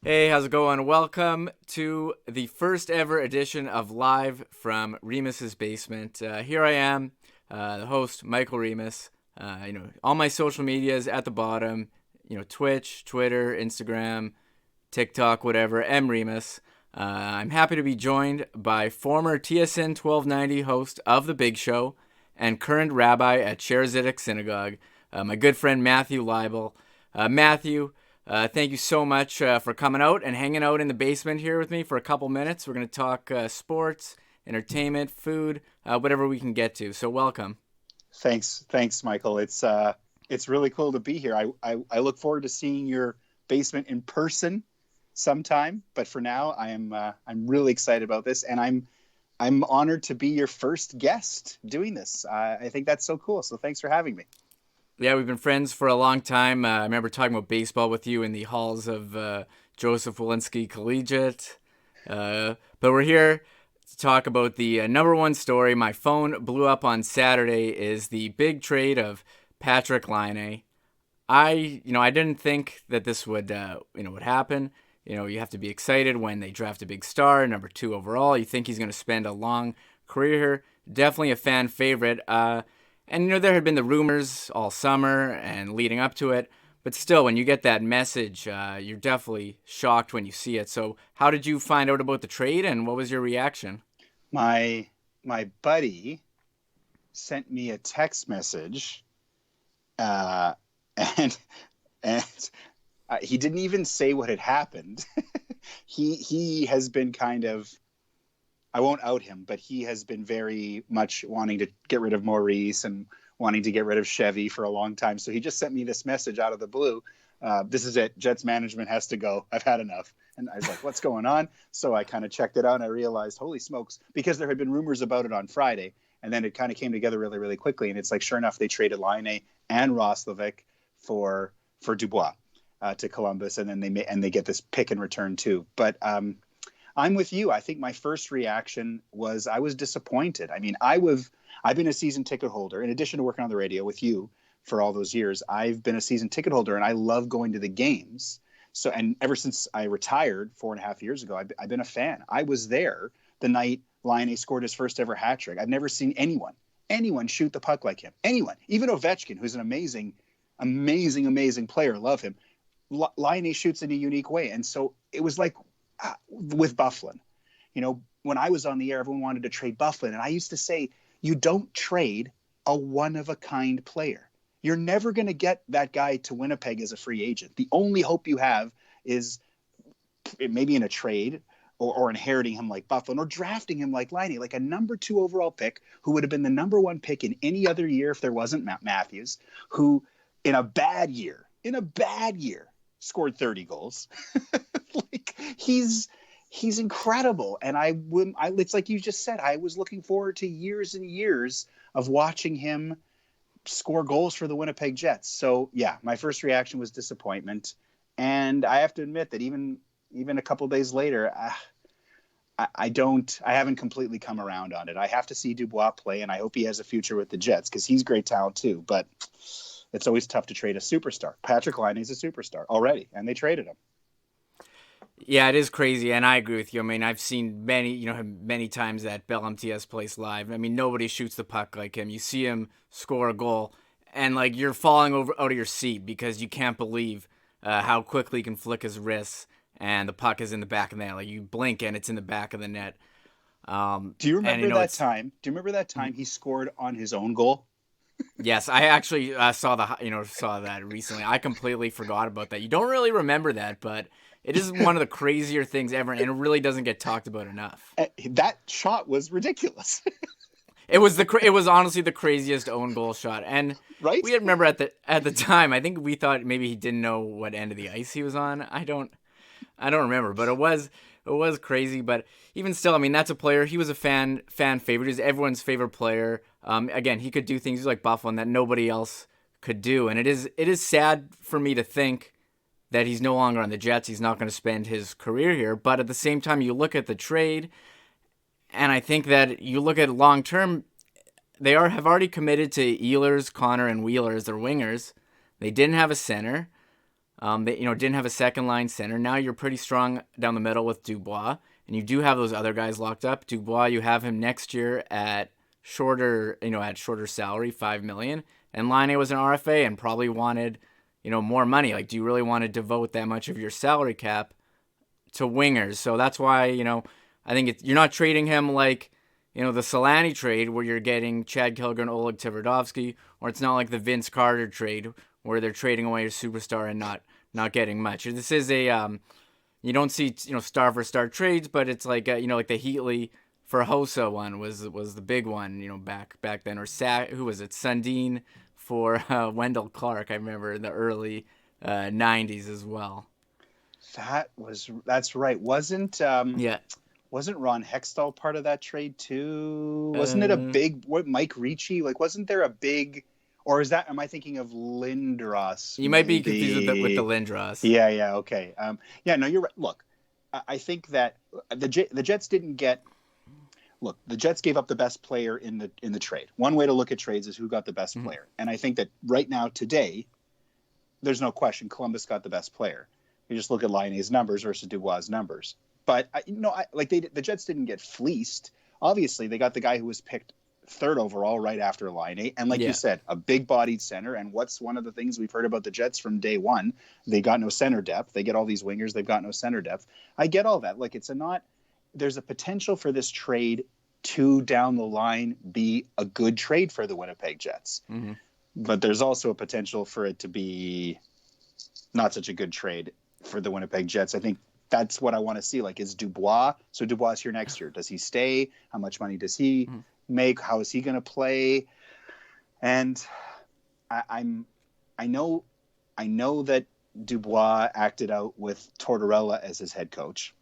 Hey, how's it going? Welcome to the first ever edition of Live from Remis's Basement. Here I am, the host, Michael Remis. All my social medias at the bottom. Twitch, Twitter, Instagram, TikTok, whatever. M Remis. I'm happy to be joined by former TSN 1290 host of The Big Show and current rabbi at Shaarey Zedek Synagogue, my good friend Matthew Leibl. Matthew. Thank you so much for coming out and hanging out in the basement here with me for a couple minutes. We're going to talk sports, entertainment, food, whatever we can get to. So welcome. Thanks, Michael. It's really cool to be here. I look forward to seeing your basement in person sometime. But for now, I'm really excited about this, and I'm honored to be your first guest doing this. I think that's so cool. So thanks for having me. Yeah, we've been friends for a long time. I remember talking about baseball with you in the halls of Joseph Walensky Collegiate. But we're here to talk about the number one story. My phone blew up on Saturday is the big trade of Patrik Laine. I didn't think that this would happen. You have to be excited when they draft a big star, number 2 overall. You think he's going to spend a long career here. Definitely a fan favorite. And, there had been the rumors all summer and leading up to it. But still, when you get that message, you're definitely shocked when you see it. So how did you find out about the trade, and what was your reaction? My buddy sent me a text message, uh, and he didn't even say what had happened. He has been kind of, I won't out him, but he has been very much wanting to get rid of Maurice and wanting to get rid of Chevy for a long time. So he just sent me this message out of the blue. This is it. Jets management has to go. I've had enough. And I was like, what's going on? So I kind of checked it out and I realized, holy smokes, because there had been rumors about it on Friday. And then it kind of came together really, really quickly. And it's like, sure enough, they traded Laine and Roslovic for Dubois to Columbus. And then they get this pick in return too. But I'm with you. I think my first reaction was I was disappointed. I mean, I've been a season ticket holder. In addition to working on the radio with you for all those years, I've been a season ticket holder, and I love going to the games. So, and ever since I retired 4.5 years ago, I've been a fan. I was there the night Laine scored his first ever hat trick. I've never seen anyone shoot the puck like him. Anyone, even Ovechkin, who's an amazing player. Love him. Laine shoots in a unique way, and so it was like, with Byfuglien. When I was on the air, everyone wanted to trade Byfuglien. And I used to say, you don't trade a one-of-a-kind player. You're never going to get that guy to Winnipeg as a free agent. The only hope you have is maybe in a trade or inheriting him like Byfuglien or drafting him like Laine, like a number 2 overall pick who would have been the number 1 pick in any other year if there wasn't Matthews, who in a bad year, scored 30 goals. Like he's incredible. And it's like you just said, I was looking forward to years and years of watching him score goals for the Winnipeg Jets. So yeah, my first reaction was disappointment. And I have to admit that even a couple of days later, I haven't completely come around on it. I have to see Dubois play, and I hope he has a future with the Jets because he's great talent too. But it's always tough to trade a superstar. Patrik Laine is a superstar already, and they traded him. Yeah, it is crazy, and I agree with you. I mean, I've seen many times at Bell MTS Place live. I mean, nobody shoots the puck like him. You see him score a goal, and like you're falling out of your seat because you can't believe how quickly he can flick his wrists, and the puck is in the back of the net. Like you blink, and it's in the back of the net. Do you remember that time? Do you remember that time he scored on his own goal? Yes, I actually saw that recently. I completely forgot about that. You don't really remember that, but it is one of the crazier things ever, and it really doesn't get talked about enough. That shot was ridiculous. It was honestly the craziest own goal shot, and right? we remember at the time. I think we thought maybe he didn't know what end of the ice he was on. I don't remember, but it was crazy. But even still, I mean, that's a player. He was a fan favorite. He's everyone's favorite player. Again, he could do things like Byfuglien that nobody else could do, and it is sad for me to think that he's no longer on the Jets. He's not going to spend his career here. But at the same time, you look at the trade, and I think that you look at long term, they have already committed to Ehlers, Connor, and Wheeler as their wingers. They didn't have a center. They didn't have a second line center. Now you're pretty strong down the middle with Dubois, and you do have those other guys locked up. Dubois, you have him next year at shorter salary, $5 million. And Laine was an RFA and probably wanted, more money. Like, do you really want to devote that much of your salary cap to wingers? So that's why, I think you're not trading him like, the Solani trade where you're getting Chad Kilger and Oleg Tverdovsky, or it's not like the Vince Carter trade where they're trading away your superstar and not getting much. This is a you don't see star for star trades, but it's like like the Heatley for Hossa one was the big one back then, or who was it, Sundin for Wendell Clark, I remember in the early 90s as well. That's right. Wasn't Yeah. Wasn't Ron Hextall part of that trade too? Wasn't it a big Mike Ricci? Like, wasn't there a big, or am I thinking of Lindros? You might be confused with the Lindros. Yeah, okay. No, you're right. Look, I think that the Jets didn't get. Look, the Jets gave up the best player in the trade. One way to look at trades is who got the best player, and I think that right now today, there's no question Columbus got the best player. You just look at Laine's numbers versus Dubois' numbers. But the Jets didn't get fleeced. Obviously, they got the guy who was picked third overall right after Laine, and you said, a big-bodied center. And what's one of the things we've heard about the Jets from day one? They got no center depth. They get all these wingers. They've got no center depth. I get all that. Like, there's a potential for this trade to down the line be a good trade for the Winnipeg Jets. Mm-hmm. But there's also a potential for it to be not such a good trade for the Winnipeg Jets. I think that's what I want to see. Like, is Dubois? So Dubois is here next year. Does he stay? How much money does he make? How is he going to play? And I know that Dubois acted out with Tortorella as his head coach.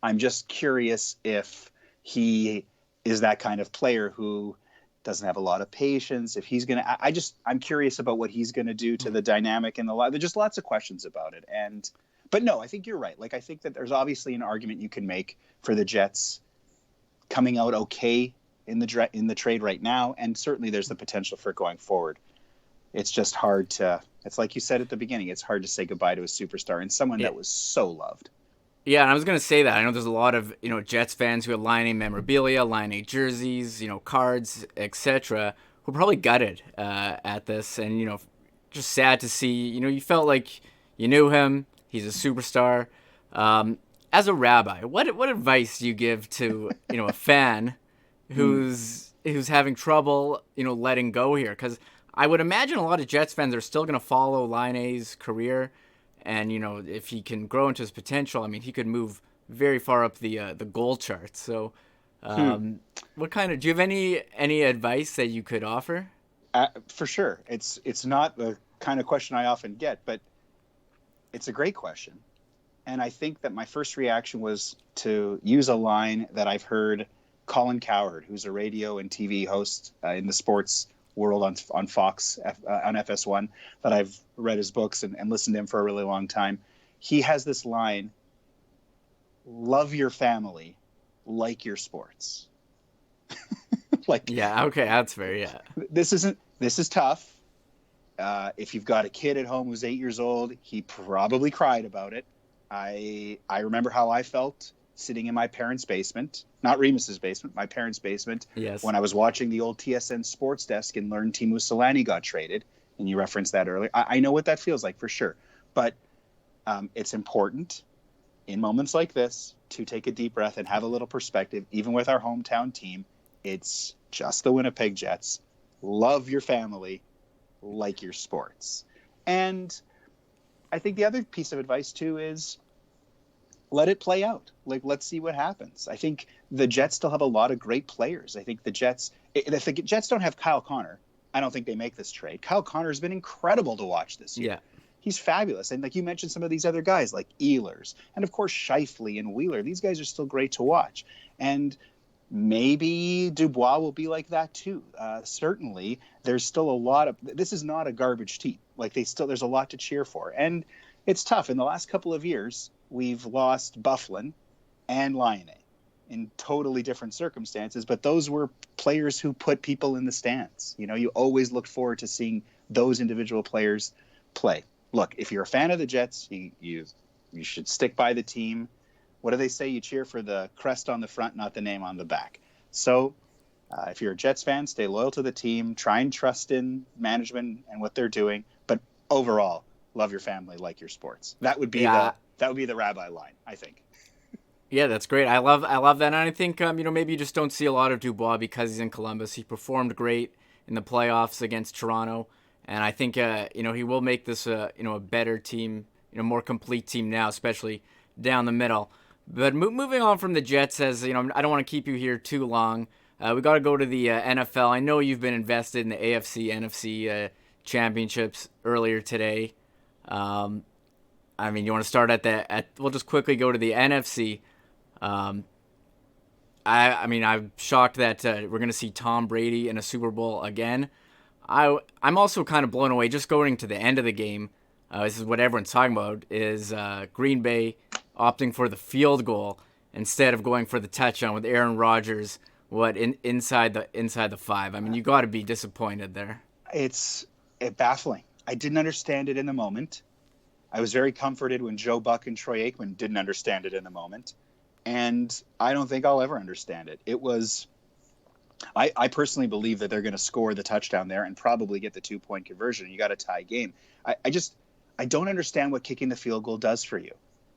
I'm just curious if he is that kind of player who doesn't have a lot of patience. If he's going to, I'm curious about what he's going to do to the dynamic in the line. There's just lots of questions about it. But no, I think you're right. Like, I think that there's obviously an argument you can make for the Jets coming out okay in the trade right now, and certainly there's the potential for it going forward. It's just hard to. It's like you said at the beginning. It's hard to say goodbye to a superstar and someone that was so loved. Yeah, and I was gonna say that. I know there's a lot of Jets fans who have Laine memorabilia, Laine jerseys, cards, etc., who probably gutted at this, and just sad to see. You felt like you knew him. He's a superstar. As a rabbi, what advice do you give to a fan who's having trouble letting go here? Because I would imagine a lot of Jets fans are still going to follow Laine's career, and if he can grow into his potential, I mean, he could move very far up the goal chart. So, what kind of do you have any advice that you could offer? For sure, it's not the kind of question I often get, but it's a great question. And I think that my first reaction was to use a line that I've heard Colin Cowherd, who's a radio and TV host in the sports world on Fox, on FS1, that I've read his books and listened to him for a really long time. He has this line, love your family like your sports. Yeah, okay, that's fair, yeah. This is tough. If you've got a kid at home who's 8 years old, he probably cried about it. I remember how I felt sitting in my parents' basement, not Remis's basement, my parents' basement, yes, when I was watching the old TSN sports desk and learned Teemu Selanne got traded, and you referenced that earlier. I know what that feels like for sure. But it's important in moments like this to take a deep breath and have a little perspective, even with our hometown team. It's just the Winnipeg Jets. Love your family like your sports. And I think the other piece of advice too is let it play out. Like, let's see what happens. I think the Jets still have a lot of great players. I think the Jets, if the Jets don't have Kyle Connor, I don't think they make this trade. Kyle Connor has been incredible to watch this year. Yeah. He's fabulous. And like you mentioned, some of these other guys like Ehlers and of course Scheifele and Wheeler, these guys are still great to watch. And maybe Dubois will be like that too. Certainly, there's still a lot of. This is not a garbage team. Like there's a lot to cheer for, and it's tough. In the last couple of years, we've lost Byfuglien and Laine in totally different circumstances, but those were players who put people in the stands. You always looked forward to seeing those individual players play. look, if you're a fan of the Jets, you should stick by the team. What do they say? You cheer for the crest on the front, not the name on the back. So if you're a Jets fan, stay loyal to the team. Try and trust in management and what they're doing. But overall, love your family like your sports. That would be Yeah, the Rabbi line, I think. yeah, that's great. I love that, and I think maybe you just don't see a lot of Dubois because he's in Columbus. He performed great in the playoffs against Toronto, and I think he will make this a better team, more complete team now, especially down the middle. But moving on from the Jets, as I don't want to keep you here too long. We got to go to the NFL. I know you've been invested in the AFC, NFC championships earlier today. You want to start we'll just quickly go to the NFC. I'm shocked that we're going to see Tom Brady in a Super Bowl again. I'm also kind of blown away just going to the end of the game. This is what everyone's talking about, is Green Bay opting for the field goal instead of going for the touchdown with Aaron Rodgers inside the 5. I mean, you got to be disappointed there. It's baffling. I didn't understand it in the moment. I was very comforted when Joe Buck and Troy Aikman didn't understand it in the moment. And I don't think I'll ever understand it. It was, I personally believe that they're going to score the touchdown there and probably get the 2-point conversion. You got a tie game. I don't understand what kicking the field goal does for you.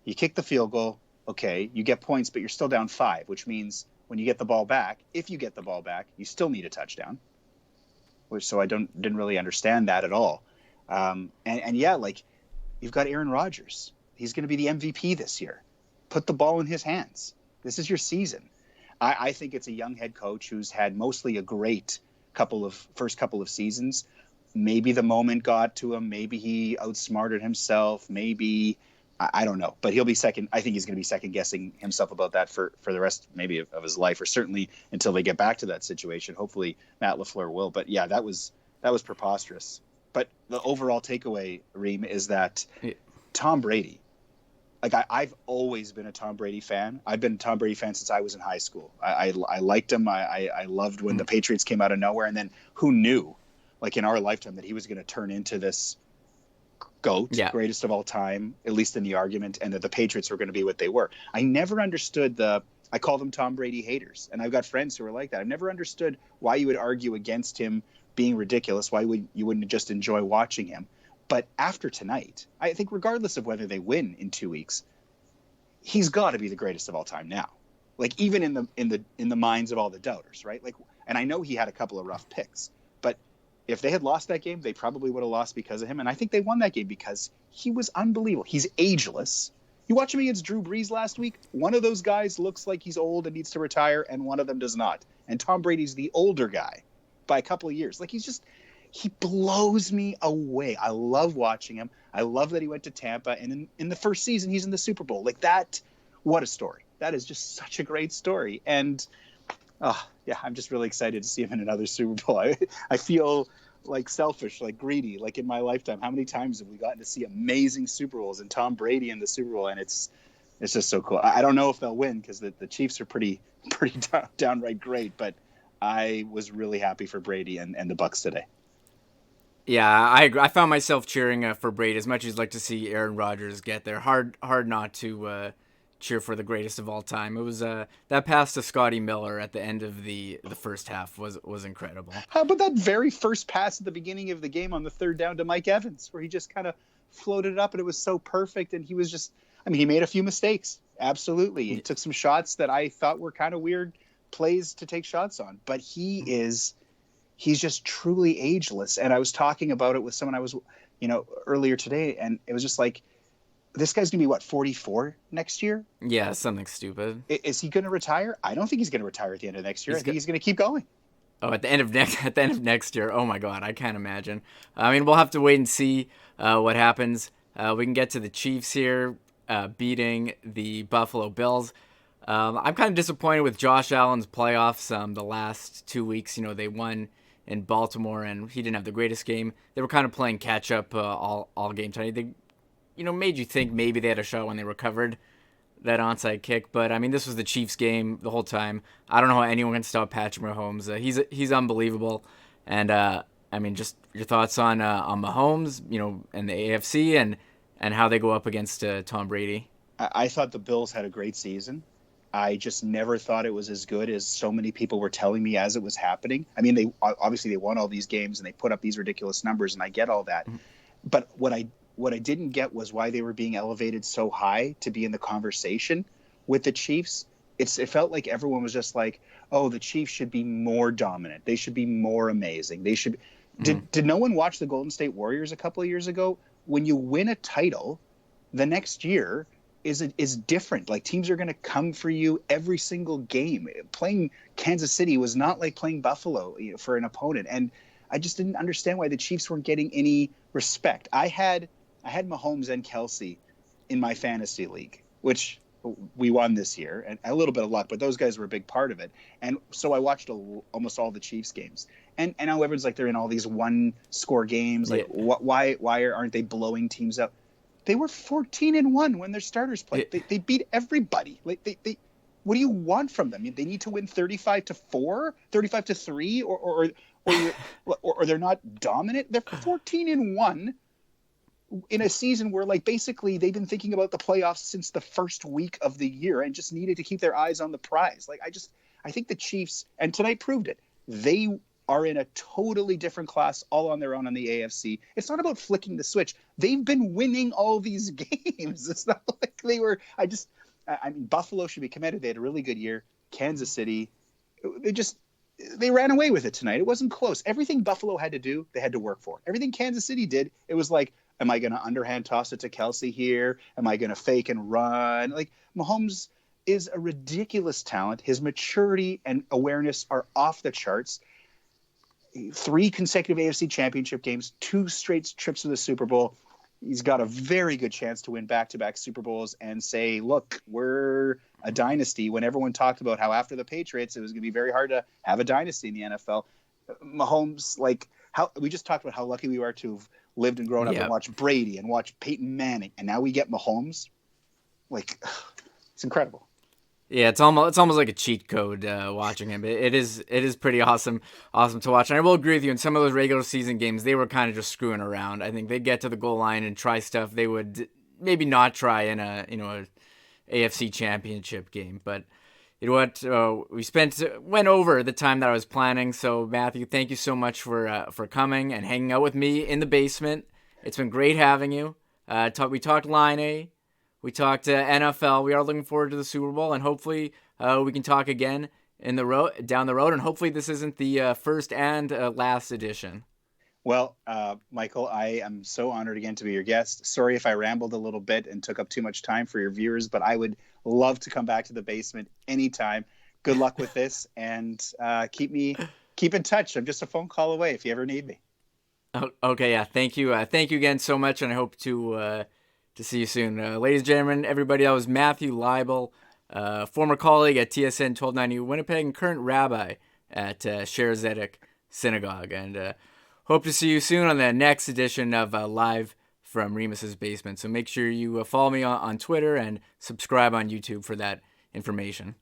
You kick the field goal, okay, you get points, but you're still down 5, which means when you get the ball back, if you get the ball back, you still need a touchdown. So I didn't really understand that at all. You've got Aaron Rodgers. He's going to be the MVP this year. Put the ball in his hands. This is your season. I think it's a young head coach who's had mostly a great first couple of seasons. Maybe the moment got to him. Maybe he outsmarted himself. Maybe, I don't know. But he'll be second. I think he's going to be second guessing himself about that for the rest maybe of his life, or certainly until they get back to that situation. Hopefully Matt LaFleur will. But yeah, that was preposterous. But the overall takeaway, Reem, is that Tom Brady, I've always been a Tom Brady fan. I've been a Tom Brady fan since I was in high school. I liked him. I loved when the Patriots came out of nowhere. And then who knew, in our lifetime, that he was going to turn into this GOAT, greatest of all time, at least in the argument, and that the Patriots were going to be what they were. I never understood I call them Tom Brady haters. And I've got friends who are like that. I've never understood why you would argue against him being ridiculous. Why you wouldn't just enjoy watching him? But after tonight, I think regardless of whether they win in 2 weeks, he's got to be the greatest of all time now. Even in the minds of all the doubters, right? And I know he had a couple of rough picks, but if they had lost that game, they probably would have lost because of him. And I think they won that game because he was unbelievable. He's ageless. You watch him against Drew Brees last week. One of those guys looks like he's old and needs to retire, and one of them does not. And Tom Brady's the older guy by a couple of years. He blows me away. I love watching him. I love that he went to Tampa, and in the first season, he's in the Super Bowl. What a story. That is just such a great story. And, I'm just really excited to see him in another Super Bowl. I feel selfish, greedy, in my lifetime. How many times have we gotten to see amazing Super Bowls and Tom Brady in the Super Bowl? And it's just so cool. I don't know if they'll win because the Chiefs are pretty downright great, but I was really happy for Brady and the Bucs today. Yeah, I agree. I found myself cheering for Brady as much as I'd like to see Aaron Rodgers get there. Hard not to cheer for the greatest of all time. It was that pass to Scotty Miller at the end of the first half was incredible. How about that very first pass at the beginning of the game on the third down to Mike Evans, where he just kind of floated it up and it was so perfect, and he was just, he made a few mistakes. Absolutely. He took some shots that I thought were kind of weird plays to take shots on, but he's just truly ageless. And I was talking about it with someone I was, earlier today, and it was just this guy's going to be 44 next year? Yeah, something stupid. Is he going to retire? I don't think he's going to retire at the end of next year. I think he's going to keep going. Oh, at the end of next year. Oh my God, I can't imagine. We'll have to wait and see what happens. We can get to the Chiefs here beating the Buffalo Bills. I'm kind of disappointed with Josh Allen's playoffs. The last 2 weeks, they won in Baltimore, and he didn't have the greatest game. They were kind of playing catch up all game time. They, made you think maybe they had a shot when they recovered that onside kick. But this was the Chiefs game the whole time. I don't know how anyone can stop Patrick Mahomes. He's unbelievable, and I mean, just your thoughts on Mahomes, and the AFC and how they go up against Tom Brady. I thought the Bills had a great season. I just never thought it was as good as so many people were telling me as it was happening. I mean, they won all these games and they put up these ridiculous numbers, and I get all that. But what I didn't get was why they were being elevated so high to be in the conversation with the Chiefs. It felt like everyone was just like, oh, the Chiefs should be more dominant. They should be more amazing. They should. Did no one watch the Golden State Warriors a couple of years ago? When you win a title, the next year is different. Like, teams are going to come for you every single game. Playing Kansas City was not like playing Buffalo, for an opponent, and I just didn't understand why the Chiefs weren't getting any respect. I had Mahomes and Kelsey in my fantasy league, which we won this year, and a little bit of luck, but those guys were a big part of it. And so I watched almost all the Chiefs games, and now everyone's like, they're in all these one score games. Like, why aren't they blowing teams up? They were 14-1 when their starters played. They beat everybody. Like, they what do you want from them? They need to win 35-4, 35-3, or they're not dominant. They're 14-1 in a season where, like, basically they've been thinking about the playoffs since the first week of the year and just needed to keep their eyes on the prize. Like, I think the Chiefs, and tonight proved it, they are in a totally different class all on their own on the AFC. It's not about flicking the switch. They've been winning all these games. It's not like they were, I mean, Buffalo should be commended. They had a really good year. Kansas City, they ran away with it tonight. It wasn't close. Everything Buffalo had to do, they had to work for. Everything Kansas City did, it was like, am I going to underhand toss it to Kelsey here? Am I going to fake and run? Like, Mahomes is a ridiculous talent. His maturity and awareness are off the charts. 3 consecutive AFC Championship games, 2 straight trips to the Super Bowl. He's got a very good chance to win back-to-back Super Bowls and say, look, we're a dynasty, when everyone talked about how after the Patriots, it was going to be very hard to have a dynasty in the NFL. Mahomes, like, how we just talked about how lucky we are to have lived and grown up and watched Brady and watched Peyton Manning, and now we get Mahomes. Like, it's incredible. Yeah, it's almost like a cheat code watching him. It is pretty awesome to watch. And I will agree with you, in some of those regular season games, they were kind of just screwing around. I think they'd get to the goal line and try stuff they would maybe not try in a AFC Championship game. But you know what? We went over the time that I was planning. So Matthew, thank you so much for coming and hanging out with me in the basement. It's been great having you. We talked Laine. We talked NFL. We are looking forward to the Super Bowl, and hopefully we can talk again down the road. And hopefully this isn't the first and last edition. Well, Michael, I am so honored again to be your guest. Sorry if I rambled a little bit and took up too much time for your viewers, but I would love to come back to the basement anytime. Good luck with this, and keep in touch. I'm just a phone call away if you ever need me. Oh, okay, yeah. Thank you. Thank you again so much, and I hope to see you soon. Ladies and gentlemen, everybody, that was Matthew Leibl, former colleague at TSN 1290 Winnipeg and current rabbi at Shaarey Zedek Synagogue. And hope to see you soon on the next edition of Live from Remis Basement. So make sure you follow me on Twitter and subscribe on YouTube for that information.